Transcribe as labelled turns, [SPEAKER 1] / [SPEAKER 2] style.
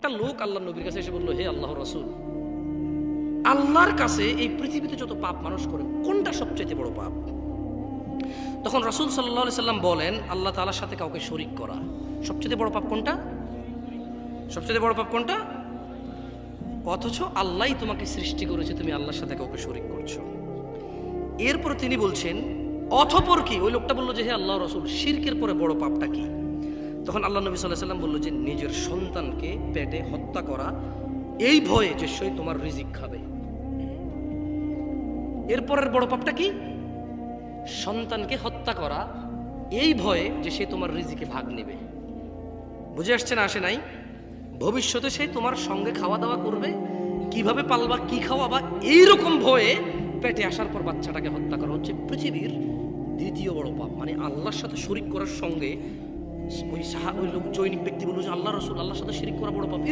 [SPEAKER 1] একটা লোক আল্লাহ নবীর কাছে এসে বললো, হে আল্লাহ রাসূল, আল্লাহর কাছে এই পৃথিবীতে যত পাপ মানুষ করে কোনটা সবচেয়ে বড় পাপ? তখন রাসূল সাল্লাল্লাহু আলাইহি সাল্লাম বলেন, আল্লাহ তাআলার সাথে কাউকে শরীক করা। সবচেয়ে বড় পাপ কোনটা? সবচেয়ে বড় পাপ কোনটা? অথচ আল্লাহই তোমাকে সৃষ্টি করেছে, তুমি আল্লাহর সাথে কাউকে শরীক করছো। এরপর তিনি বলছেন, অথপর কি? ওই লোকটা বললো যে, হে আল্লাহ রাসূল, শিরকের পরে বড় পাপটা কি? তখন আল্লাহ নবী সাল্লাল্লাহু আলাইহি সাল্লাম বললো যে, নিজের সন্তানকে পেটে হত্যা করা, এই ভয়ে যে সে তোমার রিজিক খাবে। এরপরের বড় পাপটা কি? সন্তানকে হত্যা করা, এই ভয়ে যে সে তোমার রিজিকে ভাগ নেবে। বুঝে আসছে না? আসে নাই? ভবিষ্যতে সে তোমার সঙ্গে খাওয়া দাওয়া করবে, কিভাবে পালবা, কি খাওয়াবা, এইরকম ভয়ে পেটে আসার পর বাচ্চাটাকে হত্যা করা হচ্ছে পৃথিবীর দ্বিতীয় বড় পাপ। মানে আল্লাহর সাথে শরীক করার সঙ্গে ওই লোক জৈনিক ব্যক্তি বলল যে, আল্লাহ রাসূল, আল্লাহর সাথে শরীক করা বড় পাপ।